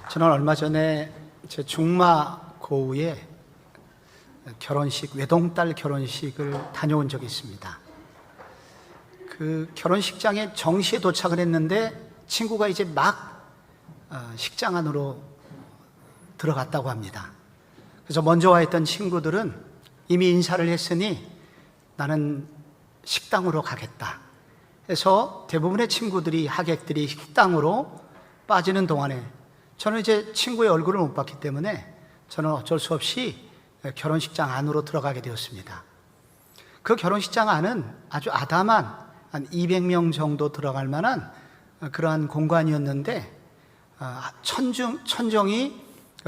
저는 얼마 전에 제 중마 고우의 결혼식, 외동딸 결혼식을 다녀온 적이 있습니다. 그 결혼식장에 정시에 도착을 했는데 친구가 이제 막 식장 안으로 들어갔다고 합니다. 그래서 먼저 와 있던 친구들은 이미 인사를 했으니 나는 식당으로 가겠다 해서 대부분의 친구들이, 하객들이 식당으로 빠지는 동안에 저는 이제 친구의 얼굴을 못 봤기 때문에 저는 어쩔 수 없이 결혼식장 안으로 들어가게 되었습니다. 그 결혼식장 안은 아주 아담한 한 200명 정도 들어갈 만한 그러한 공간이었는데 천정이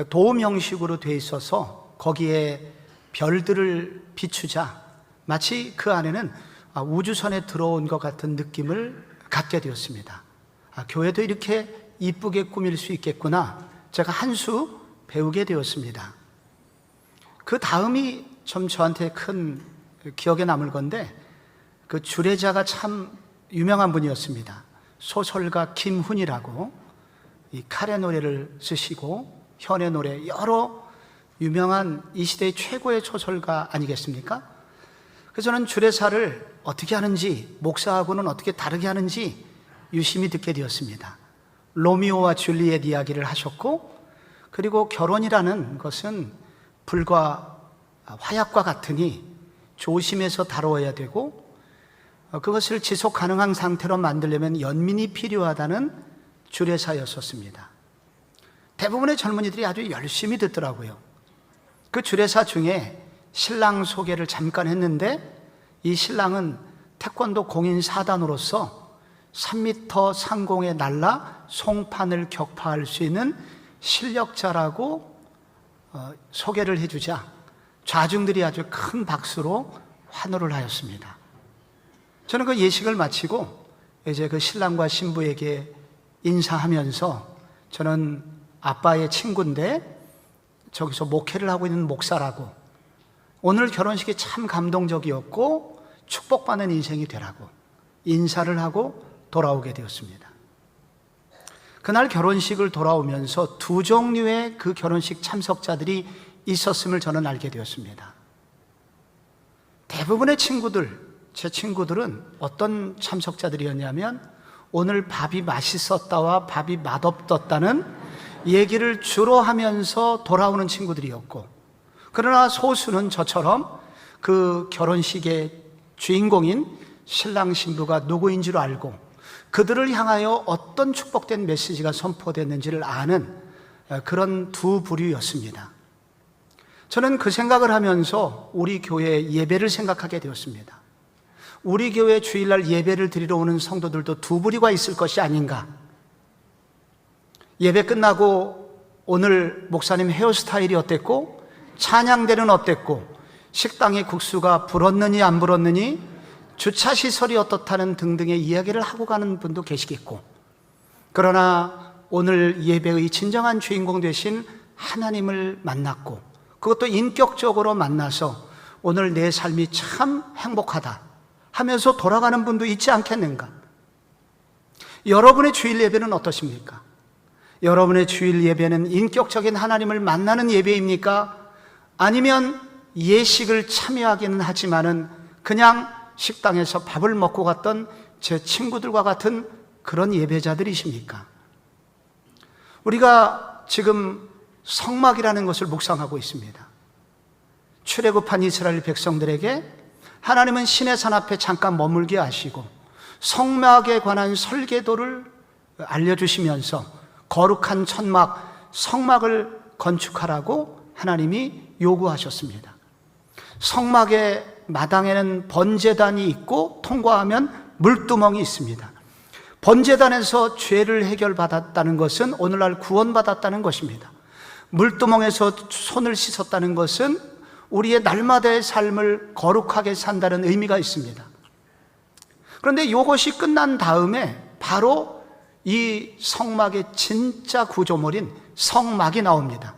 돔 형식으로 되어 있어서 거기에 별들을 비추자 마치 그 안에는 우주선에 들어온 것 같은 느낌을 갖게 되었습니다. 교회도 이렇게 이쁘게 꾸밀 수 있겠구나, 제가 한 수 배우게 되었습니다. 그 다음이 좀 저한테 큰 기억에 남을 건데, 그 주례자가 참 유명한 분이었습니다. 소설가 김훈이라고 이 칼의 노래를 쓰시고 현의 노래, 여러 유명한 이 시대의 최고의 소설가 아니겠습니까? 그래서 저는 주례사를 어떻게 하는지, 목사하고는 어떻게 다르게 하는지 유심히 듣게 되었습니다. 로미오와 줄리엣 이야기를 하셨고, 그리고 결혼이라는 것은 불과 화약과 같으니 조심해서 다뤄야 되고, 그것을 지속 가능한 상태로 만들려면 연민이 필요하다는 주례사였었습니다. 대부분의 젊은이들이 아주 열심히 듣더라고요. 그 주례사 중에 신랑 소개를 잠깐 했는데, 이 신랑은 태권도 공인 사단으로서 3m 상공에 날라 송판을 격파할 수 있는 실력자라고 소개를 해주자 좌중들이 아주 큰 박수로 환호를 하였습니다. 저는 그 예식을 마치고 이제 그 신랑과 신부에게 인사하면서, 저는 아빠의 친구인데 저기서 목회를 하고 있는 목사라고, 오늘 결혼식이 참 감동적이었고 축복받는 인생이 되라고 인사를 하고 돌아오게 되었습니다. 그날 결혼식을 돌아오면서 두 종류의 그 결혼식 참석자들이 있었음을 저는 알게 되었습니다. 대부분의 친구들, 제 친구들은 어떤 참석자들이었냐면, 오늘 밥이 맛있었다와 밥이 맛없었다는 얘기를 주로 하면서 돌아오는 친구들이었고, 그러나 소수는 저처럼 그 결혼식의 주인공인 신랑 신부가 누구인 줄 알고 그들을 향하여 어떤 축복된 메시지가 선포됐는지를 아는 그런 두 부류였습니다. 저는 그 생각을 하면서 우리 교회 예배를 생각하게 되었습니다. 우리 교회 주일날 예배를 드리러 오는 성도들도 두 부류가 있을 것이 아닌가. 예배 끝나고 오늘 목사님 헤어스타일이 어땠고, 찬양대는 어땠고, 식당의 국수가 불었느니 안 불었느니, 주차시설이 어떻다는 등등의 이야기를 하고 가는 분도 계시겠고, 그러나 오늘 예배의 진정한 주인공 되신 하나님을 만났고, 그것도 인격적으로 만나서 오늘 내 삶이 참 행복하다 하면서 돌아가는 분도 있지 않겠는가? 여러분의 주일 예배는 어떠십니까? 여러분의 주일 예배는 인격적인 하나님을 만나는 예배입니까? 아니면 예식을 참여하기는 하지만은 그냥 식당에서 밥을 먹고 갔던 제 친구들과 같은 그런 예배자들이십니까? 우리가 지금 성막이라는 것을 묵상하고 있습니다. 출애굽한 이스라엘 백성들에게 하나님은 시내산 앞에 잠깐 머물게 하시고 성막에 관한 설계도를 알려주시면서 거룩한 천막, 성막을 건축하라고 하나님이 요구하셨습니다. 성막의 마당에는 번제단이 있고 통과하면 물두멍이 있습니다. 번제단에서 죄를 해결받았다는 것은 오늘날 구원받았다는 것입니다. 물두멍에서 손을 씻었다는 것은 우리의 날마다의 삶을 거룩하게 산다는 의미가 있습니다. 그런데 이것이 끝난 다음에 바로 이 성막의 진짜 구조물인 성막이 나옵니다.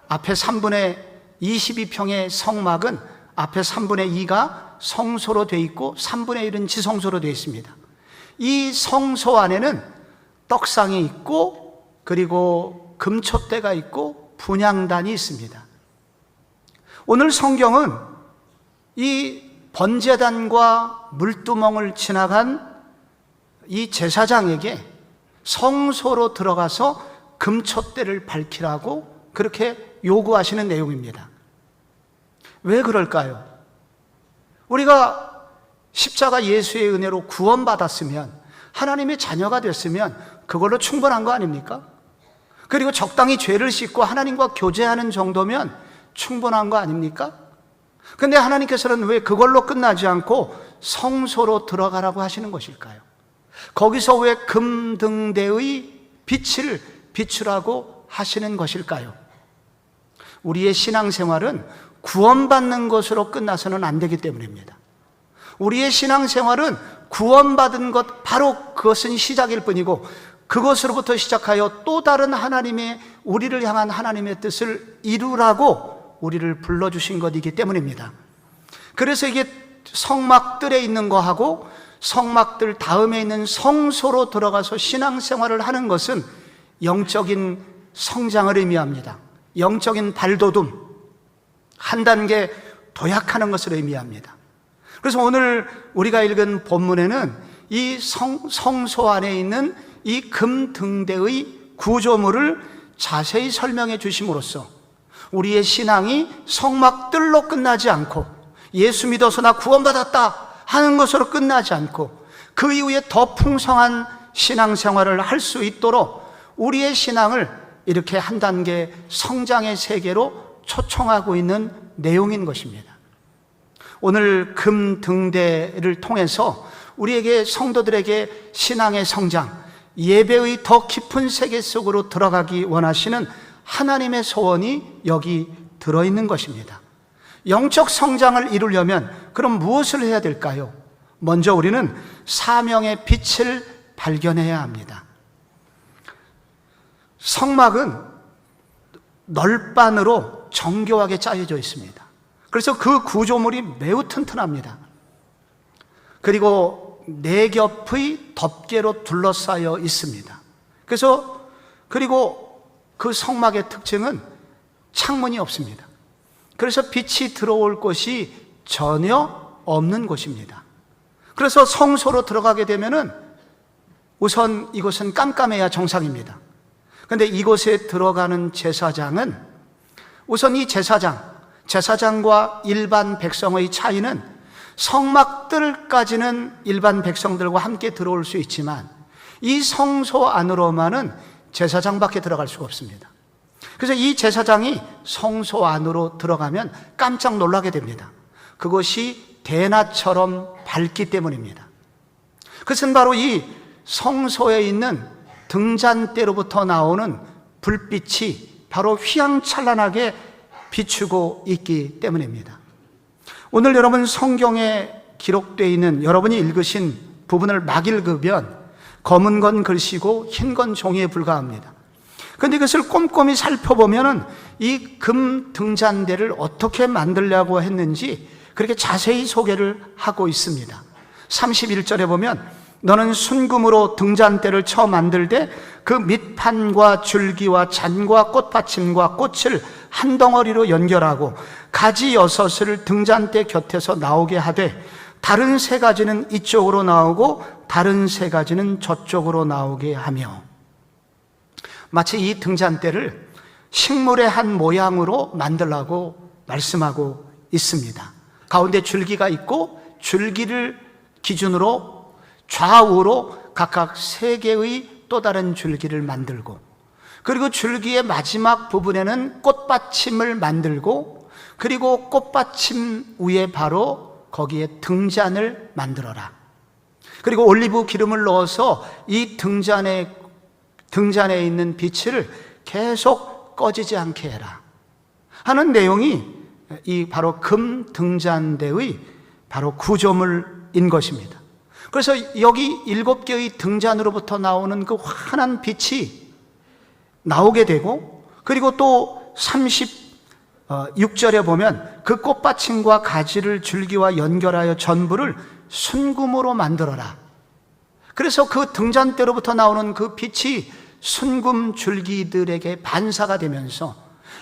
앞에 3분의 22평의 성막은 앞에 3분의 2가 성소로 되어 있고 3분의 1은 지성소로 되어 있습니다. 이 성소 안에는 떡상이 있고, 그리고 금촛대가 있고 분향단이 있습니다. 오늘 성경은 이 번제단과 물두멍을 지나간 이 제사장에게 성소로 들어가서 금촛대를 밝히라고 그렇게 요구하시는 내용입니다. 왜 그럴까요? 우리가 십자가 예수의 은혜로 구원받았으면, 하나님의 자녀가 됐으면 그걸로 충분한 거 아닙니까? 그리고 적당히 죄를 씻고 하나님과 교제하는 정도면 충분한 거 아닙니까? 근데 하나님께서는 왜 그걸로 끝나지 않고 성소로 들어가라고 하시는 것일까요? 거기서 왜 금등대의 빛을 비추라고 하시는 것일까요? 우리의 신앙생활은 구원받는 것으로 끝나서는 안 되기 때문입니다. 우리의 신앙생활은 구원받은 것, 바로 그것은 시작일 뿐이고, 그것으로부터 시작하여 또 다른 하나님의, 우리를 향한 하나님의 뜻을 이루라고 우리를 불러주신 것이기 때문입니다. 그래서 이게 성막들에 있는 거하고 성막들 다음에 있는 성소로 들어가서 신앙생활을 하는 것은 영적인 성장을 의미합니다. 영적인 발돋움, 한 단계 도약하는 것을 의미합니다. 그래서 오늘 우리가 읽은 본문에는 이 성소 안에 있는 이 금등대의 구조물을 자세히 설명해 주심으로써 우리의 신앙이 성막들로 끝나지 않고, 예수 믿어서 나 구원받았다 하는 것으로 끝나지 않고, 그 이후에 더 풍성한 신앙생활을 할 수 있도록 우리의 신앙을 이렇게 한 단계 성장의 세계로 초청하고 있는 내용인 것입니다. 오늘 금등대를 통해서 우리에게, 성도들에게 신앙의 성장, 예배의 더 깊은 세계 속으로 들어가기 원하시는 하나님의 소원이 여기 들어있는 것입니다. 영적 성장을 이루려면 그럼 무엇을 해야 될까요? 먼저 우리는 사명의 빛을 발견해야 합니다. 성막은 널빤으로 정교하게 짜여져 있습니다. 그래서 그 구조물이 매우 튼튼합니다. 그리고 네 겹의 덮개로 둘러싸여 있습니다. 그리고 그 성막의 특징은 창문이 없습니다. 그래서 빛이 들어올 곳이 전혀 없는 곳입니다. 그래서 성소로 들어가게 되면은 우선 이곳은 깜깜해야 정상입니다. 그런데 이곳에 들어가는 제사장은, 우선 이 제사장과 일반 백성의 차이는, 성막들까지는 일반 백성들과 함께 들어올 수 있지만 이 성소 안으로만은 제사장밖에 들어갈 수가 없습니다. 그래서 이 제사장이 성소 안으로 들어가면 깜짝 놀라게 됩니다. 그것이 대낮처럼 밝기 때문입니다. 그것은 바로 이 성소에 있는 등잔대로부터 나오는 불빛이 바로 휘황찬란하게 비추고 있기 때문입니다. 오늘 여러분 성경에 기록되어 있는, 여러분이 읽으신 부분을 막 읽으면 검은 건 글씨고 흰 건 종이에 불과합니다. 그런데 이것을 꼼꼼히 살펴보면 이 금 등잔대를 어떻게 만들려고 했는지 그렇게 자세히 소개를 하고 있습니다. 31절에 보면, 너는 순금으로 등잔대를 쳐 만들되 그 밑판과 줄기와 잔과 꽃받침과 꽃을 한 덩어리로 연결하고 가지 6을 등잔대 곁에서 나오게 하되, 다른 3가지는 이쪽으로 나오고 다른 3가지는 저쪽으로 나오게 하며. 마치 이 등잔대를 식물의 한 모양으로 만들라고 말씀하고 있습니다. 가운데 줄기가 있고 줄기를 기준으로 좌우로 각각 3개의 또 다른 줄기를 만들고, 그리고 줄기의 마지막 부분에는 꽃받침을 만들고, 그리고 꽃받침 위에 바로 거기에 등잔을 만들어라. 그리고 올리브 기름을 넣어서 이 등잔에 있는 빛을 계속 꺼지지 않게 해라 하는 내용이 이 바로 금 등잔대의 바로 구조물인 것입니다. 그래서 여기 7개의 등잔으로부터 나오는 그 환한 빛이 나오게 되고, 그리고 또 36절에 보면 그 꽃받침과 가지를 줄기와 연결하여 전부를 순금으로 만들어라. 그래서 그 등잔대로부터 나오는 그 빛이 순금 줄기들에게 반사가 되면서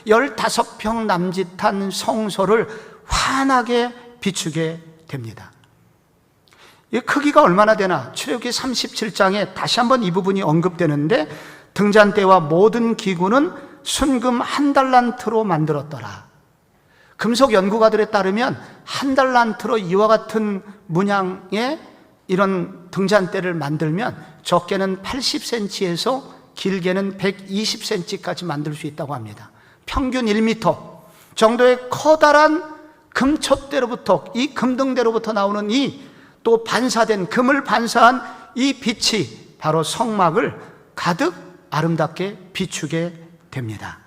15평 남짓한 성소를 환하게 비추게 됩니다. 이 크기가 얼마나 되나? 출애굽기 37장에 다시 한번 이 부분이 언급되는데, 등잔대와 모든 기구는 순금 1달란트로 만들었더라. 금속 연구가들에 따르면 1달란트로 이와 같은 문양의 이런 등잔대를 만들면 적게는 80cm에서 길게는 120cm까지 만들 수 있다고 합니다. 평균 1m 정도의 커다란 금촛대로부터, 이 금등대로부터 나오는 이 또 반사된, 금을 반사한 이 빛이 바로 성막을 가득 아름답게 비추게 됩니다.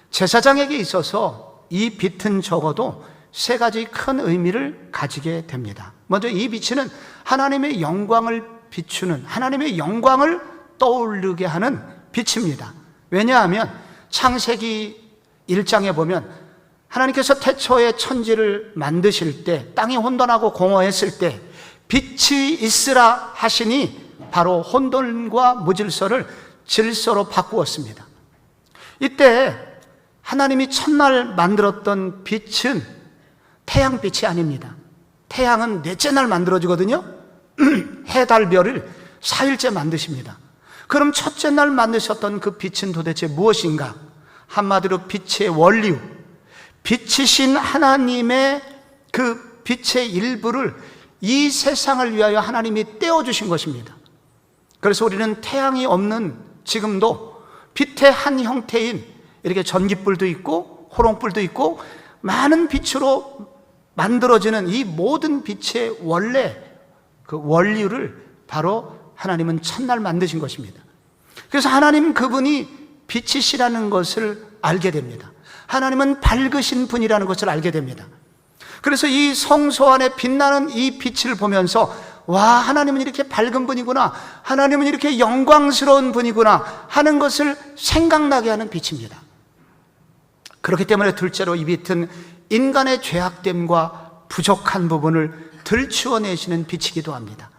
제사장에게 있어서 이 빛은 적어도 3가지 큰 의미를 가지게 됩니다. 먼저 이 빛은 하나님의 영광을 비추는, 하나님의 영광을 떠오르게 하는 빛입니다. 왜냐하면 창세기 1장에 보면 하나님께서 태초에 천지를 만드실 때, 땅이 혼돈하고 공허했을 때 빛이 있으라 하시니 바로 혼돈과 무질서를 질서로 바꾸었습니다. 이때 하나님이 첫날 만들었던 빛은 태양빛이 아닙니다. 태양은 넷째 날 만들어지거든요. 해, 달, 별을 4일째 만드십니다. 그럼 첫째 날 만드셨던 그 빛은 도대체 무엇인가? 한마디로 빛의 원리, 빛이신 하나님의 그 빛의 일부를 이 세상을 위하여 하나님이 떼어주신 것입니다. 그래서 우리는 태양이 없는 지금도 빛의 한 형태인, 이렇게 전기불도 있고 호롱불도 있고 많은 빛으로 만들어지는 이 모든 빛의 원래 그 원리를 바로 하나님은 첫날 만드신 것입니다. 그래서 하나님 그분이 빛이시라는 것을 알게 됩니다. 하나님은 밝으신 분이라는 것을 알게 됩니다. 그래서 이 성소 안에 빛나는 이 빛을 보면서, 와, 하나님은 이렇게 밝은 분이구나, 하나님은 이렇게 영광스러운 분이구나 하는 것을 생각나게 하는 빛입니다. 그렇기 때문에 둘째로 이 빛은 인간의 죄악됨과 부족한 부분을 들추어내시는 빛이기도 합니다.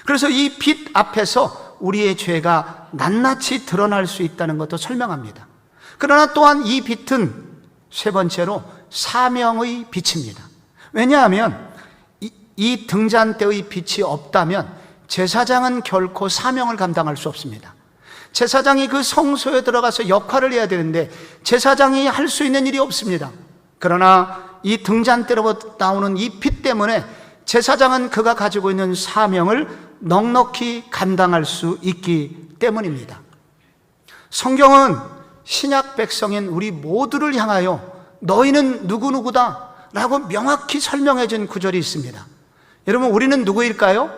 그래서 이 빛 앞에서 우리의 죄가 낱낱이 드러날 수 있다는 것도 설명합니다. 그러나 또한 이 빛은 세 번째로 사명의 빛입니다. 왜냐하면 이 등잔대의 빛이 없다면 제사장은 결코 사명을 감당할 수 없습니다. 제사장이 그 성소에 들어가서 역할을 해야 되는데 제사장이 할 수 있는 일이 없습니다. 그러나 이 등잔대로부터 나오는 이 빛 때문에 제사장은 그가 가지고 있는 사명을 넉넉히 감당할 수 있기 때문입니다. 성경은 신약 백성인 우리 모두를 향하여 너희는 누구누구다 라고 명확히 설명해 준 구절이 있습니다. 여러분, 우리는 누구일까요?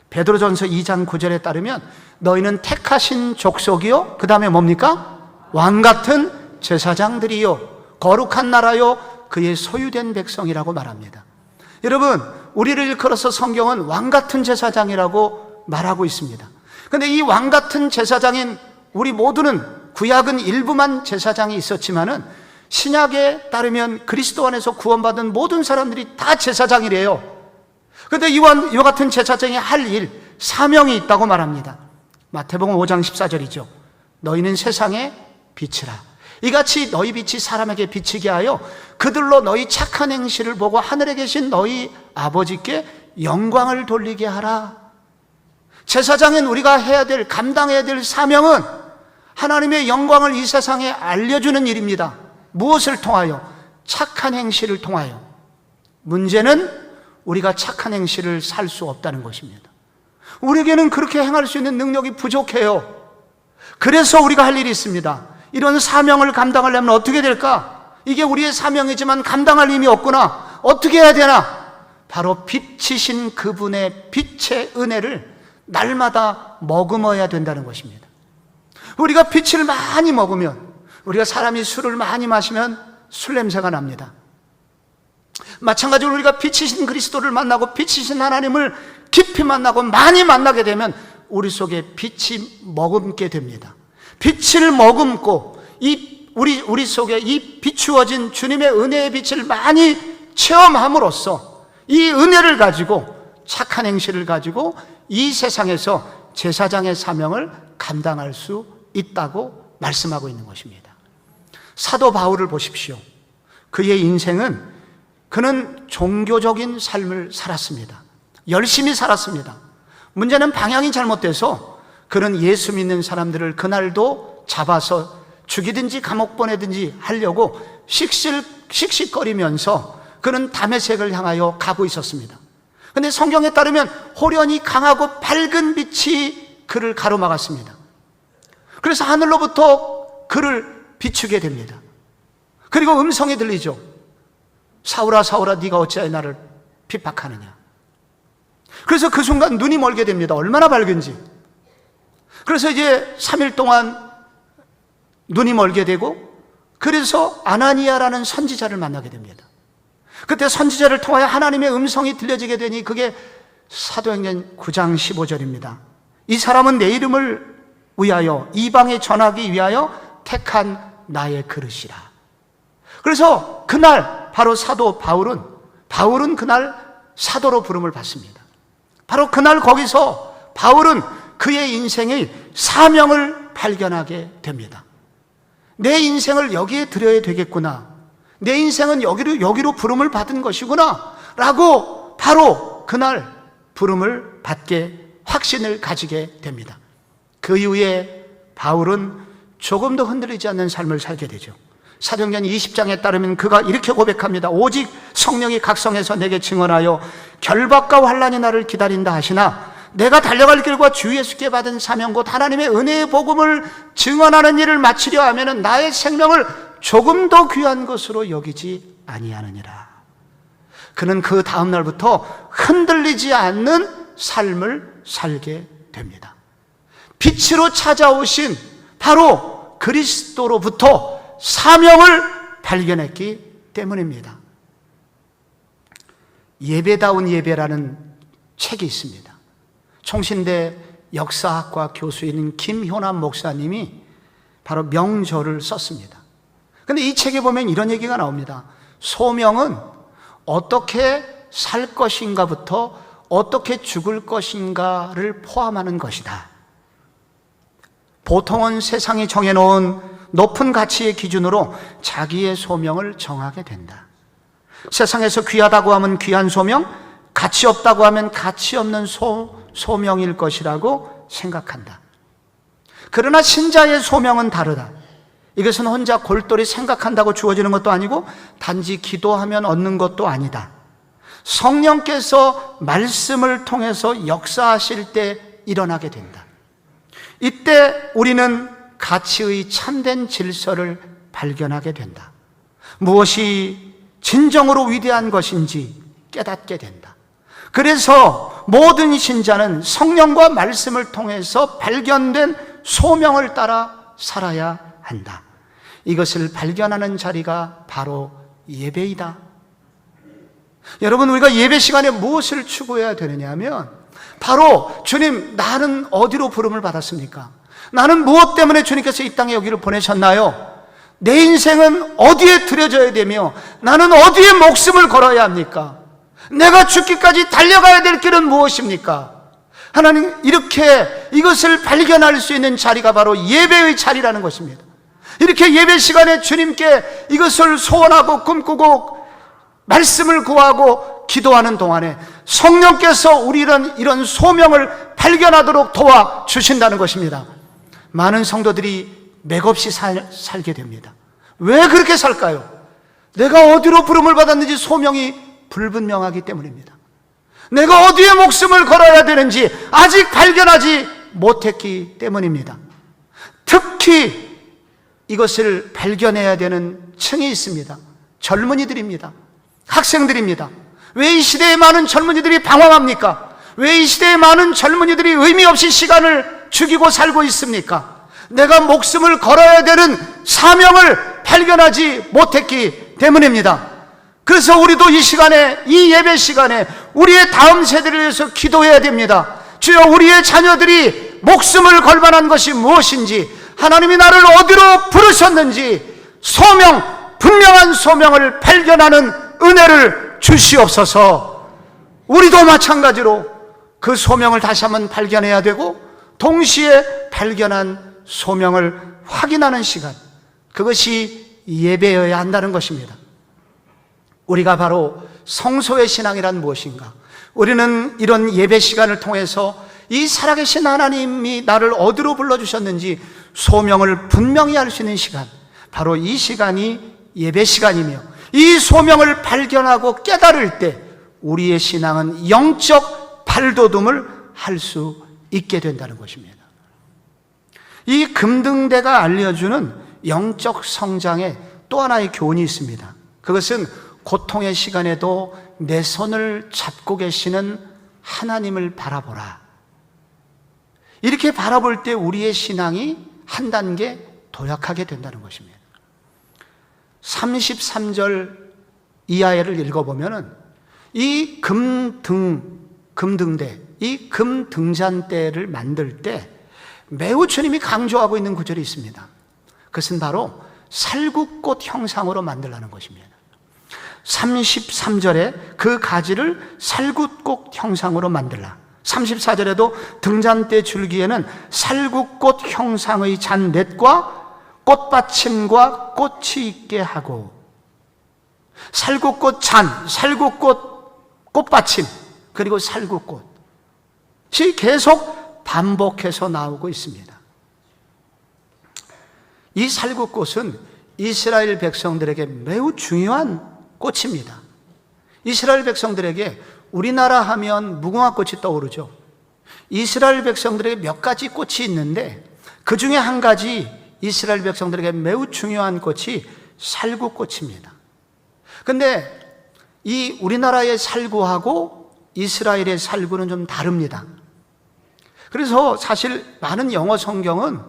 베드로전서 2장 9절에 따르면 너희는 택하신 족속이요, 그 다음에 뭡니까? 왕같은 제사장들이요, 거룩한 나라요, 그의 소유된 백성이라고 말합니다. 여러분, 우리를 일컬어서 성경은 왕같은 제사장이라고 말하고 있습니다. 그런데 이 왕같은 제사장인 우리 모두는, 구약은 일부만 제사장이 있었지만은 신약에 따르면 그리스도 안에서 구원받은 모든 사람들이 다 제사장이래요. 그런데 이와 같은 제사장이 할 일, 사명이 있다고 말합니다. 마태복음 5장 14절이죠. 너희는 세상의 빛이라. 이같이 너희 빛이 사람에게 비치게 하여 그들로 너희 착한 행실을 보고 하늘에 계신 너희 아버지께 영광을 돌리게 하라. 제사장인 우리가 해야 될, 감당해야 될 사명은 하나님의 영광을 이 세상에 알려주는 일입니다. 무엇을 통하여? 착한 행실을 통하여. 문제는 우리가 착한 행실을 살 수 없다는 것입니다. 우리에게는 그렇게 행할 수 있는 능력이 부족해요. 그래서 우리가 할 일이 있습니다. 이런 사명을 감당하려면 어떻게 될까? 이게 우리의 사명이지만 감당할 힘이 없구나. 어떻게 해야 되나? 바로 빛이신 그분의 빛의 은혜를 날마다 머금어야 된다는 것입니다. 우리가 빛을 많이 먹으면, 우리가 사람이 술을 많이 마시면 술 냄새가 납니다. 마찬가지로 우리가 빛이신 그리스도를 만나고 빛이신 하나님을 깊이 만나고 많이 만나게 되면 우리 속에 빛이 머금게 됩니다. 빛을 머금고 우리 속에 이 비추어진 주님의 은혜의 빛을 많이 체험함으로써 이 은혜를 가지고, 착한 행실을 가지고 이 세상에서 제사장의 사명을 감당할 수 있다고 말씀하고 있는 것입니다. 사도 바울을 보십시오. 그의 인생은 그는 종교적인 삶을 살았습니다. 열심히 살았습니다. 문제는 방향이 잘못돼서 그는 예수 믿는 사람들을 그날도 잡아서 죽이든지 감옥 보내든지 하려고 씩씩거리면서 그는 다메섹을 향하여 가고 있었습니다. 그런데 성경에 따르면 호련히 강하고 밝은 빛이 그를 가로막았습니다. 그래서 하늘로부터 그를 비추게 됩니다. 그리고 음성이 들리죠. 사울아 사울아 네가 어찌하여 나를 핍박하느냐. 그래서 그 순간 눈이 멀게 됩니다. 얼마나 밝은지. 그래서 이제 3일 동안 눈이 멀게 되고, 그래서 아나니아라는 선지자를 만나게 됩니다. 그때 선지자를 통하여 하나님의 음성이 들려지게 되니 그게 사도행전 9장 15절입니다. 이 사람은 내 이름을 위하여 이방에 전하기 위하여 택한 나의 그릇이라. 그래서 그날 바로 사도 바울은 그날 사도로 부름을 받습니다. 바로 그날 거기서 바울은 그의 인생의 사명을 발견하게 됩니다. 내 인생을 여기에 드려야 되겠구나, 내 인생은 여기로 부름을 받은 것이구나 라고 바로 그날 부름을 받게, 확신을 가지게 됩니다. 그 이후에 바울은 조금 더 흔들리지 않는 삶을 살게 되죠. 사도행전 20장에 따르면 그가 이렇게 고백합니다. 오직 성령이 각성해서 내게 증언하여 결박과 환난이 나를 기다린다 하시나 내가 달려갈 길과 주 예수께 받은 사명 곧 하나님의 은혜의 복음을 증언하는 일을 마치려 하면은 나의 생명을 조금 더 귀한 것으로 여기지 아니하느니라. 그는 그 다음 날부터 흔들리지 않는 삶을 살게 됩니다. 빛으로 찾아오신 바로 그리스도로부터 사명을 발견했기 때문입니다. 예배다운 예배라는 책이 있습니다. 총신대 역사학과 교수인 김효남 목사님이 바로 명절을 썼습니다. 그런데 이 책에 보면 이런 얘기가 나옵니다. 소명은 어떻게 살 것인가부터 어떻게 죽을 것인가를 포함하는 것이다. 보통은 세상이 정해놓은 높은 가치의 기준으로 자기의 소명을 정하게 된다. 세상에서 귀하다고 하면 귀한 소명, 가치 없다고 하면 가치 없는 소명일 것이라고 생각한다. 그러나 신자의 소명은 다르다. 이것은 혼자 골똘히 생각한다고 주어지는 것도 아니고 단지 기도하면 얻는 것도 아니다. 성령께서 말씀을 통해서 역사하실 때 일어나게 된다. 이때 우리는 가치의 참된 질서를 발견하게 된다. 무엇이 진정으로 위대한 것인지 깨닫게 된다. 그래서 모든 신자는 성령과 말씀을 통해서 발견된 소명을 따라 살아야 한다. 이것을 발견하는 자리가 바로 예배이다. 여러분, 우리가 예배 시간에 무엇을 추구해야 되느냐 하면 바로 주님, 나는 어디로 부름을 받았습니까? 나는 무엇 때문에 주님께서 이 땅에 여기를 보내셨나요? 내 인생은 어디에 들여져야 되며 나는 어디에 목숨을 걸어야 합니까? 내가 죽기까지 달려가야 될 길은 무엇입니까? 하나님, 이렇게 이것을 발견할 수 있는 자리가 바로 예배의 자리라는 것입니다. 이렇게 예배 시간에 주님께 이것을 소원하고 꿈꾸고 말씀을 구하고 기도하는 동안에 성령께서 우리는 이런 소명을 발견하도록 도와주신다는 것입니다. 많은 성도들이 맥없이 살게 됩니다. 왜 그렇게 살까요? 내가 어디로 부름을 받았는지 소명이 불분명하기 때문입니다. 내가 어디에 목숨을 걸어야 되는지 아직 발견하지 못했기 때문입니다. 특히 이것을 발견해야 되는 층이 있습니다. 젊은이들입니다. 학생들입니다. 왜 이 시대에 많은 젊은이들이 방황합니까? 왜 이 시대에 많은 젊은이들이 의미 없이 시간을 죽이고 살고 있습니까? 내가 목숨을 걸어야 되는 사명을 발견하지 못했기 때문입니다. 그래서 우리도 이 시간에, 이 예배 시간에 우리의 다음 세대를 위해서 기도해야 됩니다. 주여, 우리의 자녀들이 목숨을 걸 만한 것이 무엇인지, 하나님이 나를 어디로 부르셨는지 분명한 소명을 발견하는 은혜를 주시옵소서. 우리도 마찬가지로 그 소명을 다시 한번 발견해야 되고 동시에 발견한 소명을 확인하는 시간, 그것이 예배여야 한다는 것입니다. 우리가 바로 성소의 신앙이란 무엇인가? 우리는 이런 예배 시간을 통해서 이 살아계신 하나님이 나를 어디로 불러주셨는지 소명을 분명히 알 수 있는 시간, 바로 이 시간이 예배 시간이며, 이 소명을 발견하고 깨달을 때 우리의 신앙은 영적 발돋움을 할 수 있게 된다는 것입니다. 이 금등대가 알려주는 영적 성장의 또 하나의 교훈이 있습니다. 그것은 고통의 시간에도 내 손을 잡고 계시는 하나님을 바라보라. 이렇게 바라볼 때 우리의 신앙이 한 단계 도약하게 된다는 것입니다. 33절 이하를 읽어보면 이 금등대, 이 금등잔대를 만들 때 매우 주님이 강조하고 있는 구절이 있습니다. 그것은 바로 살구꽃 형상으로 만들라는 것입니다. 33절에 그 가지를 살구꽃 형상으로 만들라. 34절에도 등잔대 줄기에는 살구꽃 형상의 잔넷과 꽃받침과 꽃이 있게 하고, 살구꽃 잔, 살구꽃 꽃받침, 그리고 살구꽃이 계속 반복해서 나오고 있습니다. 이 살구꽃은 이스라엘 백성들에게 매우 중요한 꽃입니다. 이스라엘 백성들에게 우리나라 하면 무궁화꽃이 떠오르죠. 이스라엘 백성들에게 몇 가지 꽃이 있는데 그 중에 한 가지 이스라엘 백성들에게 매우 중요한 꽃이 살구꽃입니다. 근데 이 우리나라의 살구하고 이스라엘의 살구는 좀 다릅니다. 그래서 사실 많은 영어 성경은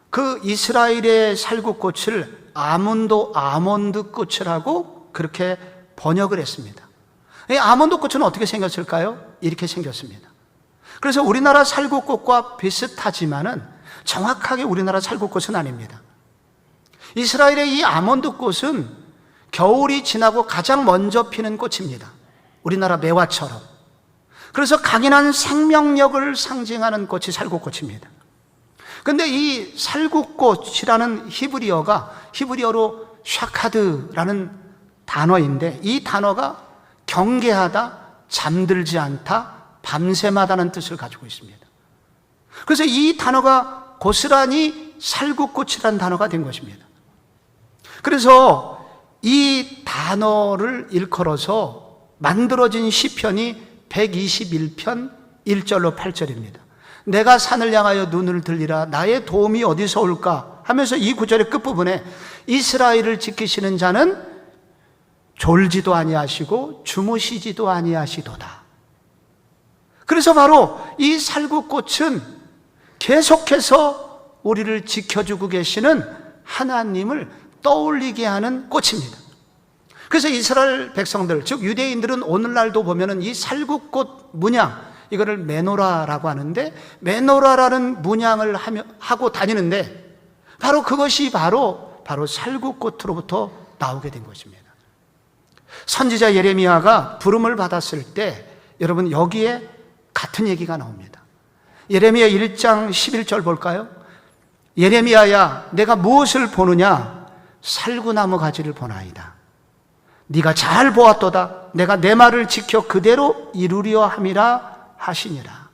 그 이스라엘의 살구꽃을 아몬드 꽃이라고 그렇게 번역을 했습니다. 이 아몬드 꽃은 어떻게 생겼을까요? 이렇게 생겼습니다. 그래서 우리나라 살구꽃과 비슷하지만은 정확하게 우리나라 살구꽃은 아닙니다. 이스라엘의 이 아몬드 꽃은 겨울이 지나고 가장 먼저 피는 꽃입니다. 우리나라 매화처럼. 그래서 강인한 생명력을 상징하는 꽃이 살구꽃입니다. 근데 이 살구꽃이라는 히브리어로 샤카드라는 단어인데, 이 단어가 경계하다, 잠들지 않다, 밤샘하다는 뜻을 가지고 있습니다. 그래서 이 단어가 고스란히 살구꽃이라는 단어가 된 것입니다. 그래서 이 단어를 일컬어서 만들어진 시편이 121편 1절로 8절입니다. 내가 산을 향하여 눈을 들리라, 나의 도움이 어디서 올까 하면서 이 구절의 끝부분에 이스라엘을 지키시는 자는 졸지도 아니하시고 주무시지도 아니하시도다. 그래서 바로 이 살구꽃은 계속해서 우리를 지켜주고 계시는 하나님을 떠올리게 하는 꽃입니다. 그래서 이스라엘 백성들, 즉 유대인들은 오늘날도 보면은 이 살구꽃 문양, 이거를 메노라라고 하는데, 메노라라는 문양을 하고 다니는데 바로 그것이 바로 살구꽃으로부터 나오게 된 것입니다. 선지자 예레미야가 부름을 받았을 때 여러분 여기에 같은 얘기가 나옵니다. 예레미야 1장 11절 볼까요? 예레미야야, 내가 무엇을 보느냐? 살구나무 가지를 보나이다. 네가 잘 보았도다. 내가 내 말을 지켜 그대로 이루려 함이라 하시니라.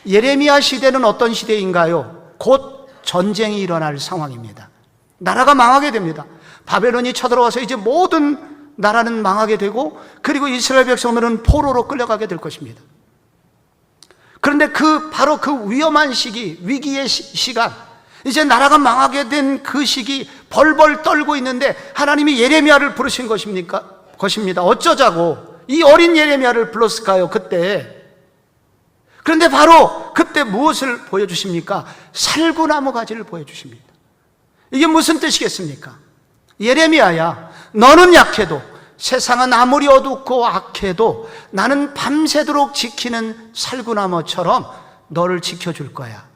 예레미야 시대는 어떤 시대인가요? 곧 전쟁이 일어날 상황입니다. 나라가 망하게 됩니다. 바벨론이 쳐들어와서 이제 모든 나라는 망하게 되고, 그리고 이스라엘 백성들은 포로로 끌려가게 될 것입니다. 그런데 바로 그 위험한 시기, 위기의 시간, 이제 나라가 망하게 된 그 시기 벌벌 떨고 있는데 하나님이 예레미야를 부르신 것입니다. 어쩌자고 이 어린 예레미야를 불렀을까요? 그때. 그런데 바로 그때 무엇을 보여주십니까? 살구나무 가지를 보여주십니다. 이게 무슨 뜻이겠습니까? 예레미야야, 너는 약해도, 세상은 아무리 어둡고 악해도 나는 밤새도록 지키는 살구나무처럼 너를 지켜줄 거야.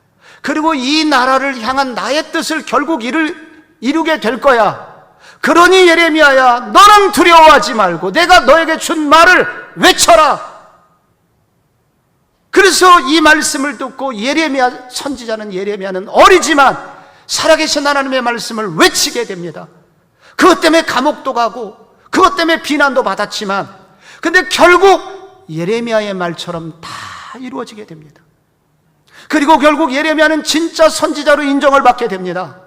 그리고 이 나라를 향한 나의 뜻을 결국 이루게 될 거야. 그러니 예레미야야, 너는 두려워하지 말고 내가 너에게 준 말을 외쳐라. 그래서 이 말씀을 듣고 예레미야 선지자는, 예레미야는 어리지만 살아계신 하나님의 말씀을 외치게 됩니다. 그것 때문에 감옥도 가고 그것 때문에 비난도 받았지만, 근데 결국 예레미야의 말처럼 다 이루어지게 됩니다. 그리고 결국 예레미야는 진짜 선지자로 인정을 받게 됩니다.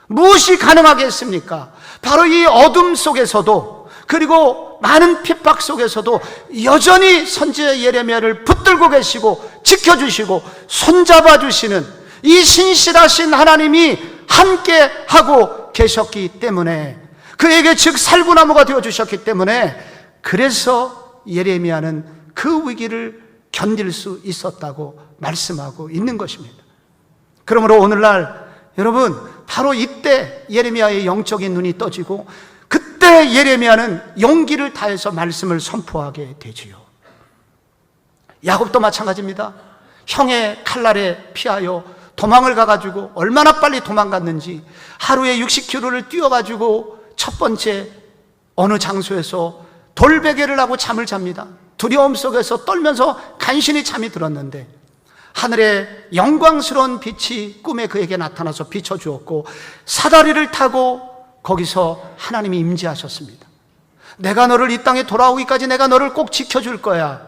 무엇이 가능하겠습니까? 바로 이 어둠 속에서도, 그리고 많은 핍박 속에서도 여전히 선지자 예레미야를 붙들고 계시고 지켜주시고 손잡아 주시는 이 신실하신 하나님이 함께 하고 계셨기 때문에, 그에게 즉 살구나무가 되어주셨기 때문에, 그래서 예레미야는 그 위기를 견딜 수 있었다고 말씀하고 있는 것입니다. 그러므로 오늘날 여러분, 바로 이때 예레미야의 영적인 눈이 떠지고, 그때 예레미야는 용기를 다해서 말씀을 선포하게 되지요. 야곱도 마찬가지입니다. 형의 칼날에 피하여 도망을 가가지고 얼마나 빨리 도망갔는지, 하루에 60km를 뛰어가지고 첫 번째 어느 장소에서 돌베개를 하고 잠을 잡니다. 두려움 속에서 떨면서 간신히 잠이 들었는데, 하늘의 영광스러운 빛이 꿈에 그에게 나타나서 비춰주었고, 사다리를 타고 거기서 하나님이 임재하셨습니다. 내가 너를 이 땅에 돌아오기까지 내가 너를 꼭 지켜줄 거야.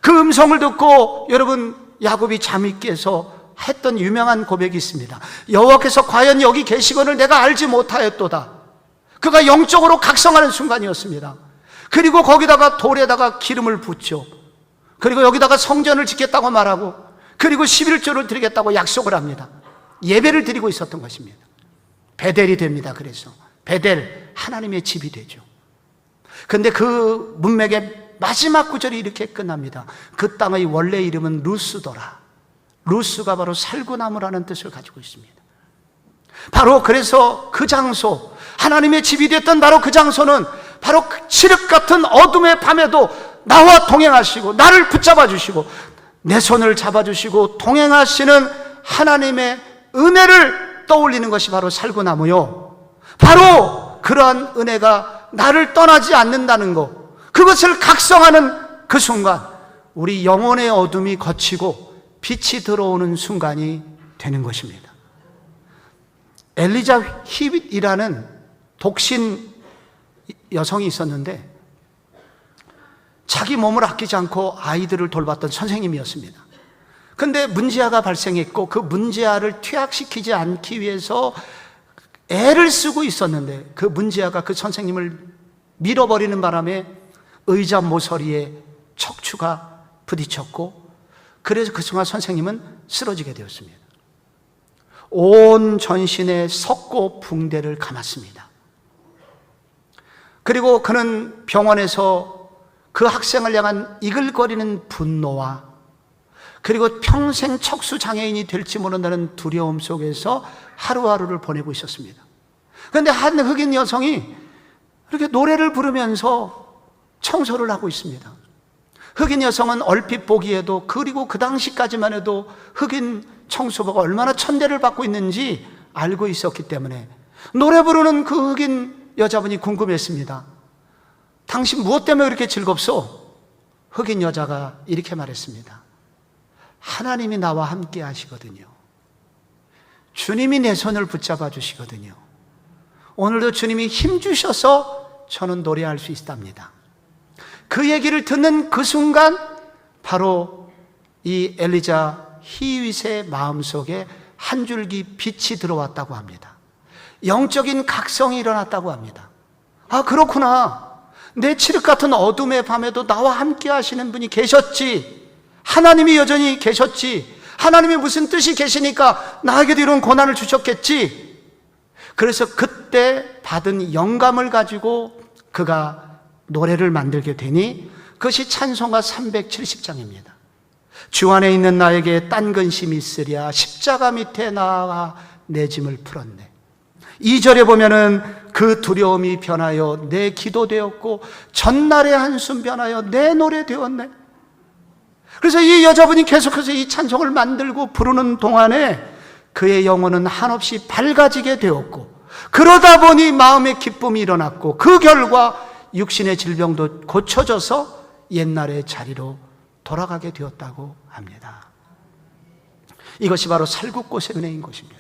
그 음성을 듣고 여러분, 야곱이 잠이 깨서 했던 유명한 고백이 있습니다. 여호와께서 과연 여기 계시거늘 내가 알지 못하였도다. 그가 영적으로 각성하는 순간이었습니다. 그리고 거기다가 돌에다가 기름을 붓죠. 그리고 여기다가 성전을 짓겠다고 말하고, 그리고 11조를 드리겠다고 약속을 합니다. 예배를 드리고 있었던 것입니다. 베델이 됩니다. 그래서 베델, 하나님의 집이 되죠. 근데 그 문맥의 마지막 구절이 이렇게 끝납니다. 그 땅의 원래 이름은 루스더라. 루스가 바로 살구나무라는 뜻을 가지고 있습니다. 바로 그래서 그 장소, 하나님의 집이 됐던 바로 그 장소는 바로 그 칠흑 같은 어둠의 밤에도 나와 동행하시고 나를 붙잡아 주시고 내 손을 잡아주시고 동행하시는 하나님의 은혜를 떠올리는 것이 바로 살구나무요, 바로 그러한 은혜가 나를 떠나지 않는다는 것, 그것을 각성하는 그 순간 우리 영혼의 어둠이 걷히고 빛이 들어오는 순간이 되는 것입니다. 엘리자 히윗이라는 독신 여성이 있었는데, 자기 몸을 아끼지 않고 아이들을 돌봤던 선생님이었습니다. 근데 문제아가 발생했고, 그 문제아를 퇴학시키지 않기 위해서 애를 쓰고 있었는데, 그 문제아가 그 선생님을 밀어버리는 바람에 의자 모서리에 척추가 부딪혔고, 그래서 그 순간 선생님은 쓰러지게 되었습니다. 온 전신에 석고 붕대를 감았습니다. 그리고 그는 병원에서 그 학생을 향한 이글거리는 분노와, 그리고 평생 척수 장애인이 될지 모른다는 두려움 속에서 하루하루를 보내고 있었습니다. 그런데 한 흑인 여성이 이렇게 노래를 부르면서 청소를 하고 있습니다. 흑인 여성은 얼핏 보기에도, 그리고 그 당시까지만 해도 흑인 청소부가 얼마나 천대를 받고 있는지 알고 있었기 때문에 노래 부르는 그 흑인 여자분이 궁금했습니다. 당신 무엇 때문에 그렇게 즐겁소? 흑인 여자가 이렇게 말했습니다. 하나님이 나와 함께 하시거든요. 주님이 내 손을 붙잡아 주시거든요. 오늘도 주님이 힘 주셔서 저는 노래할 수 있답니다. 그 얘기를 듣는 그 순간 바로 이 엘리자 히윗의 마음속에 한 줄기 빛이 들어왔다고 합니다. 영적인 각성이 일어났다고 합니다. 아, 그렇구나. 내 칠흑 같은 어둠의 밤에도 나와 함께 하시는 분이 계셨지. 하나님이 여전히 계셨지. 하나님이 무슨 뜻이 계시니까 나에게도 이런 고난을 주셨겠지. 그래서 그때 받은 영감을 가지고 그가 노래를 만들게 되니 그것이 찬송가 370장입니다. 주 안에 있는 나에게 딴 근심이 있으랴 십자가 밑에 나아가 내 짐을 풀었네. 2절에 보면은 그 두려움이 변하여 내 기도 되었고 전날의 한숨 변하여 내 노래 되었네. 그래서 이 여자분이 계속해서 이 찬송을 만들고 부르는 동안에 그의 영혼은 한없이 밝아지게 되었고, 그러다 보니 마음의 기쁨이 일어났고, 그 결과 육신의 질병도 고쳐져서 옛날의 자리로 돌아가게 되었다고 합니다. 이것이 바로 살구꽃의 은혜인 것입니다.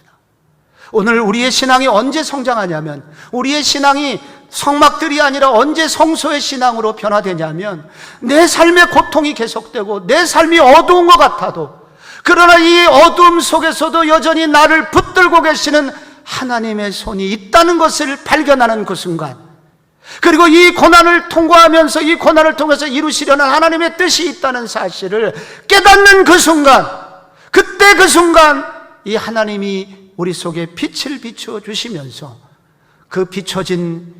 오늘 우리의 신앙이 언제 성장하냐면, 우리의 신앙이 성막들이 아니라 언제 성소의 신앙으로 변화되냐면, 내 삶의 고통이 계속되고 내 삶이 어두운 것 같아도, 그러나 이 어두움 속에서도 여전히 나를 붙들고 계시는 하나님의 손이 있다는 것을 발견하는 그 순간, 그리고 이 고난을 통과하면서 이 고난을 통해서 이루시려는 하나님의 뜻이 있다는 사실을 깨닫는 그 순간, 그때 그 순간 이 하나님이 우리 속에 빛을 비추어 주시면서 그 비춰진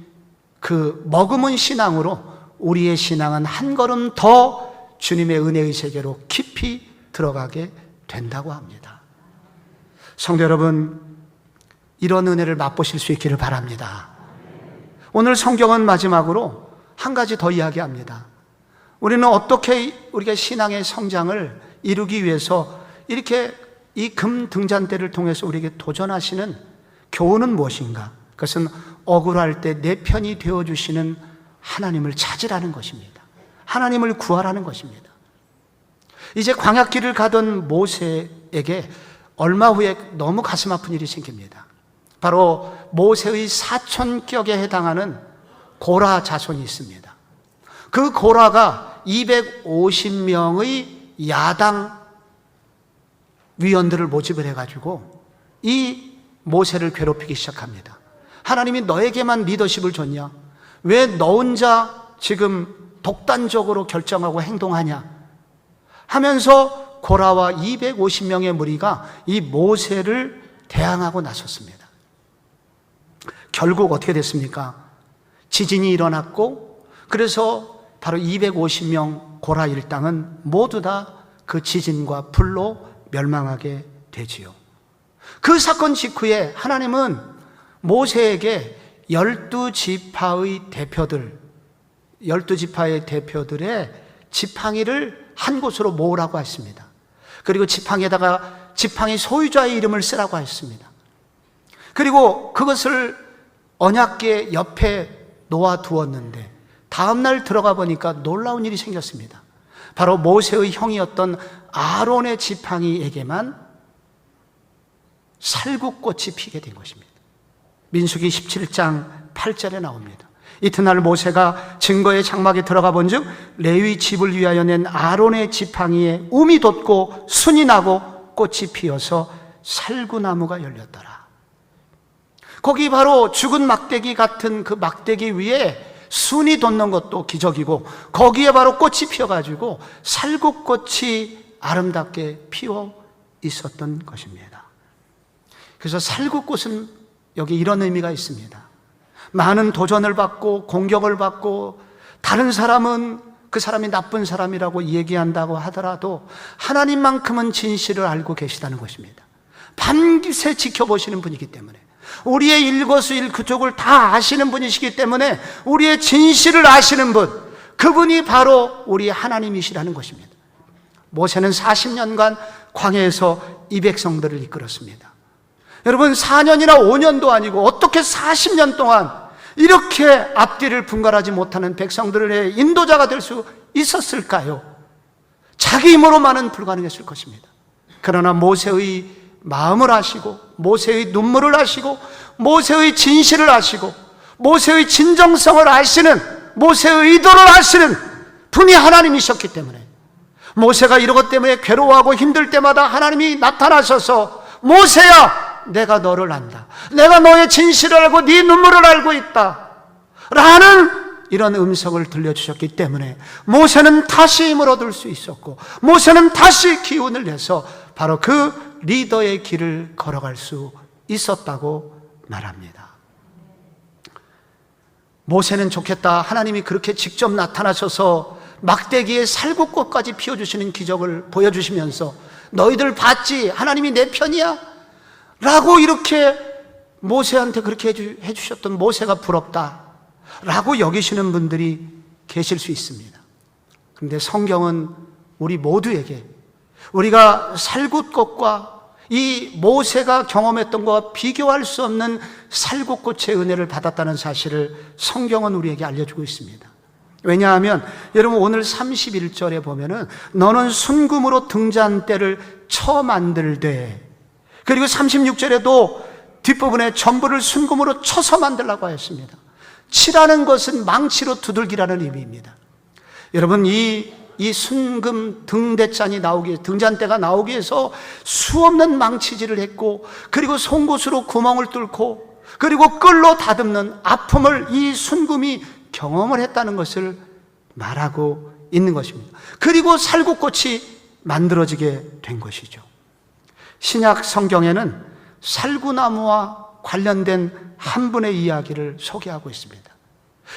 그 머금은 신앙으로 우리의 신앙은 한 걸음 더 주님의 은혜의 세계로 깊이 들어가게 된다고 합니다. 성도 여러분, 이런 은혜를 맛보실 수 있기를 바랍니다. 오늘 성경은 마지막으로 한 가지 더 이야기합니다. 우리는 어떻게 우리가 신앙의 성장을 이루기 위해서 이렇게 이 금 등잔대를 통해서 우리에게 도전하시는 교훈은 무엇인가? 그것은 억울할 때 내 편이 되어주시는 하나님을 찾으라는 것입니다. 하나님을 구하라는 것입니다. 이제 광야길을 가던 모세에게 얼마 후에 너무 가슴 아픈 일이 생깁니다. 바로 모세의 사촌격에 해당하는 고라 자손이 있습니다. 그 고라가 250명의 야당 위원들을 모집을 해가지고 이 모세를 괴롭히기 시작합니다. 하나님이 너에게만 리더십을 줬냐? 왜 너 혼자 지금 독단적으로 결정하고 행동하냐? 하면서 고라와 250명의 무리가 이 모세를 대항하고 나섰습니다. 결국 어떻게 됐습니까? 지진이 일어났고, 그래서 바로 250명 고라 일당은 모두 다 그 지진과 불로 멸망하게 되지요. 그 사건 직후에 하나님은 모세에게 12지파의 대표들의 지팡이를 한 곳으로 모으라고 했습니다. 그리고 지팡이에다가 지팡이 소유자의 이름을 쓰라고 했습니다. 그리고 그것을 언약궤 옆에 놓아두었는데 다음날 들어가 보니까 놀라운 일이 생겼습니다. 바로 모세의 형이었던 아론의 지팡이에게만 살구꽃이 피게 된 것입니다. 민수기 17장 8절에 나옵니다. 이튿날 모세가 증거의 장막에 들어가 본즉 레위 집을 위하여 낸 아론의 지팡이에 움이 돋고 순이 나고 꽃이 피어서 살구나무가 열렸더라. 거기 바로 죽은 막대기 같은 그 막대기 위에 순이 돋는 것도 기적이고, 거기에 바로 꽃이 피어가지고 살구꽃이 아름답게 피어 있었던 것입니다. 그래서 살구꽃은 여기 이런 의미가 있습니다. 많은 도전을 받고 공격을 받고 다른 사람은 그 사람이 나쁜 사람이라고 얘기한다고 하더라도 하나님만큼은 진실을 알고 계시다는 것입니다. 밤새 지켜보시는 분이기 때문에, 우리의 일거수일투족을 다 아시는 분이시기 때문에 우리의 진실을 아시는 분, 그분이 바로 우리 하나님이시라는 것입니다. 모세는 40년간 광야에서 이 백성들을 이끌었습니다. 여러분, 4년이나 5년도 아니고 어떻게 40년 동안 이렇게 앞뒤를 분갈하지 못하는 백성들의 인도자가 될 수 있었을까요? 자기 힘으로만은 불가능했을 것입니다. 그러나 모세의 마음을 아시고, 모세의 눈물을 아시고, 모세의 진실을 아시고, 모세의 진정성을 아시는, 모세의 의도를 아시는 분이 하나님이셨기 때문에, 모세가 이런 것 때문에 괴로워하고 힘들 때마다 하나님이 나타나셔서 모세야, 내가 너를 안다, 내가 너의 진실을 알고 네 눈물을 알고 있다 라는 이런 음성을 들려주셨기 때문에 모세는 다시 힘을 얻을 수 있었고, 모세는 다시 기운을 내서 바로 그 리더의 길을 걸어갈 수 있었다고 말합니다. 모세는 좋겠다, 하나님이 그렇게 직접 나타나셔서 막대기에 살구꽃까지 피워주시는 기적을 보여주시면서 너희들 봤지? 하나님이 내 편이야? 라고 이렇게 모세한테 그렇게 해주셨던 모세가 부럽다 라고 여기시는 분들이 계실 수 있습니다. 그런데 성경은 우리 모두에게 우리가 살구꽃과 이 모세가 경험했던 것과 비교할 수 없는 살구꽃의 은혜를 받았다는 사실을 성경은 우리에게 알려주고 있습니다. 왜냐하면 여러분 오늘 31절에 보면은 너는 순금으로 등잔대를 쳐 만들되, 그리고 36절에도 뒷부분에 전부를 순금으로 쳐서 만들라고 하였습니다. 치라는 것은 망치로 두들기라는 의미입니다. 여러분 이 순금 등잔대가 나오기 위해서 수없는 망치질을 했고, 그리고 송곳으로 구멍을 뚫고, 그리고 끌로 다듬는 아픔을 이 순금이 경험을 했다는 것을 말하고 있는 것입니다. 그리고 살구꽃이 만들어지게 된 것이죠. 신약 성경에는 살구나무와 관련된 한 분의 이야기를 소개하고 있습니다.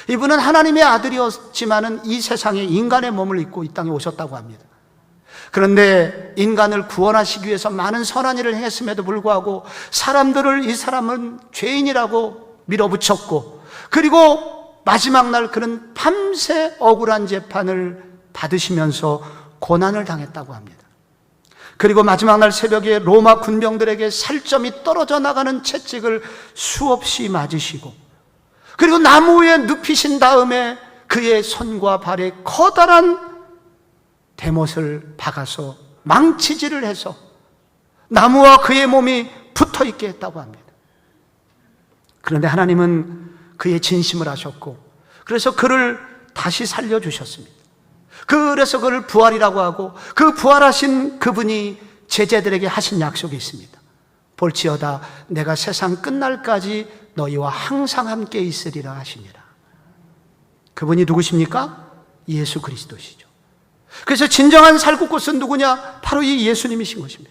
이분은 하나님의 아들이었지만은 이 세상에 인간의 몸을 입고 이 땅에 오셨다고 합니다. 그런데 인간을 구원하시기 위해서 많은 선한 일을 행했음에도 불구하고 사람들을 이 사람은 죄인이라고 밀어붙였고, 그리고 마지막 날 그는 밤새 억울한 재판을 받으시면서 고난을 당했다고 합니다. 그리고 마지막 날 새벽에 로마 군병들에게 살점이 떨어져 나가는 채찍을 수없이 맞으시고, 그리고 나무 위에 눕히신 다음에 그의 손과 발에 커다란 대못을 박아서 망치질을 해서 나무와 그의 몸이 붙어 있게 했다고 합니다. 그런데 하나님은 그의 진심을 아셨고, 그래서 그를 다시 살려주셨습니다. 그래서 그를 부활이라고 하고, 그 부활하신 그분이 제자들에게 하신 약속이 있습니다. 볼지어다 내가 세상 끝날까지 너희와 항상 함께 있으리라 하시니라. 그분이 누구십니까? 예수 그리스도시죠. 그래서 진정한 살구꽃은 누구냐? 바로 이 예수님이신 것입니다.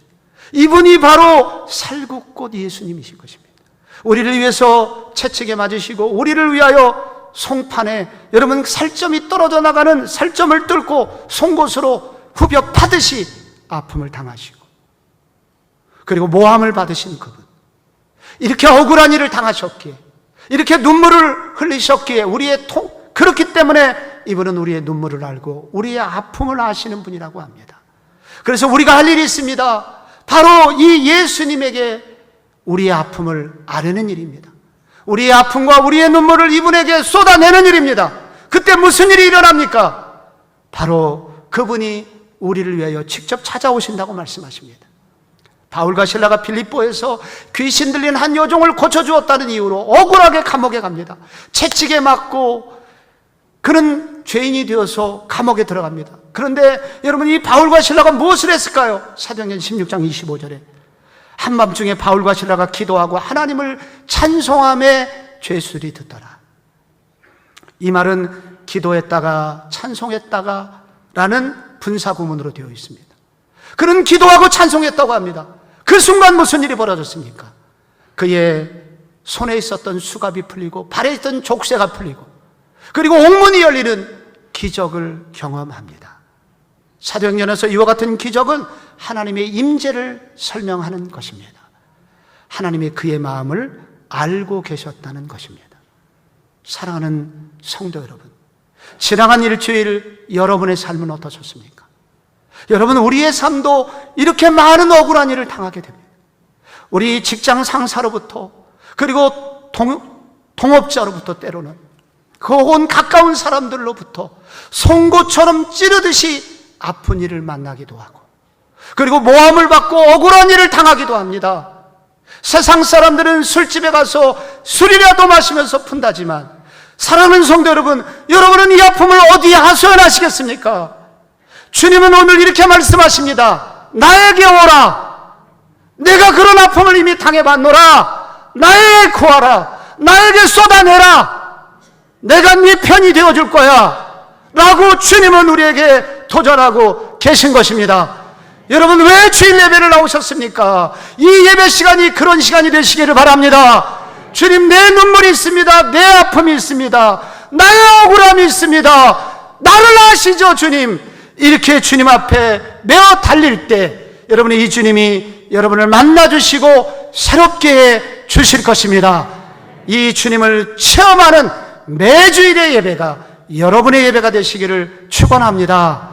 이분이 바로 살구꽃 예수님이신 것입니다. 우리를 위해서 채찍에 맞으시고, 우리를 위하여 송판에 여러분 살점이 떨어져 나가는 살점을 뚫고 송곳으로 후벼 파듯이 아픔을 당하시고, 그리고 모함을 받으신 그분, 이렇게 억울한 일을 당하셨기에, 이렇게 눈물을 흘리셨기에 그렇기 때문에 이분은 우리의 눈물을 알고 우리의 아픔을 아시는 분이라고 합니다. 그래서 우리가 할 일이 있습니다. 바로 이 예수님에게 우리의 아픔을 아뢰는 일입니다. 우리의 아픔과 우리의 눈물을 이분에게 쏟아내는 일입니다. 그때 무슨 일이 일어납니까? 바로 그분이 우리를 위하여 직접 찾아오신다고 말씀하십니다. 바울과 실라가 빌립보에서 귀신 들린 한 여종을 고쳐주었다는 이유로 억울하게 감옥에 갑니다. 채찍에 맞고 그는 죄인이 되어서 감옥에 들어갑니다. 그런데 여러분, 이 바울과 실라가 무엇을 했을까요? 사도행전 16장 25절에 한밤중에 바울과 실라가 기도하고 하나님을 찬송함에 죄수들이 듣더라. 이 말은 기도했다가 찬송했다가 라는 분사구문으로 되어 있습니다. 그는 기도하고 찬송했다고 합니다. 그 순간 무슨 일이 벌어졌습니까? 그의 손에 있었던 수갑이 풀리고 발에 있던 족쇄가 풀리고, 그리고 옥문이 열리는 기적을 경험합니다. 사도행전에서 이와 같은 기적은 하나님의 임재를 설명하는 것입니다. 하나님이 그의 마음을 알고 계셨다는 것입니다. 사랑하는 성도 여러분, 지나간 일주일 여러분의 삶은 어떠셨습니까? 여러분, 우리의 삶도 이렇게 많은 억울한 일을 당하게 됩니다. 우리 직장 상사로부터, 그리고 동업자로부터, 때로는 그 온 가까운 사람들로부터 송곳처럼 찌르듯이 아픈 일을 만나기도 하고, 그리고 모함을 받고 억울한 일을 당하기도 합니다. 세상 사람들은 술집에 가서 술이라도 마시면서 푼다지만, 사랑하는 성도 여러분, 여러분은 이 아픔을 어디에 하소연하시겠습니까? 주님은 오늘 이렇게 말씀하십니다. 나에게 오라. 내가 그런 아픔을 이미 당해봤노라. 나에게 구하라. 나에게 쏟아내라. 내가 네 편이 되어줄 거야 라고 주님은 우리에게 도전하고 계신 것입니다. 여러분, 왜 주일 예배를 나오셨습니까? 이 예배 시간이 그런 시간이 되시기를 바랍니다. 주님, 내 눈물이 있습니다. 내 아픔이 있습니다. 나의 억울함이 있습니다. 나를 아시죠, 주님? 이렇게 주님 앞에 메어 달릴 때 여러분의 이 주님이 여러분을 만나주시고 새롭게 해 주실 것입니다. 이 주님을 체험하는 매주일의 예배가 여러분의 예배가 되시기를 축원합니다.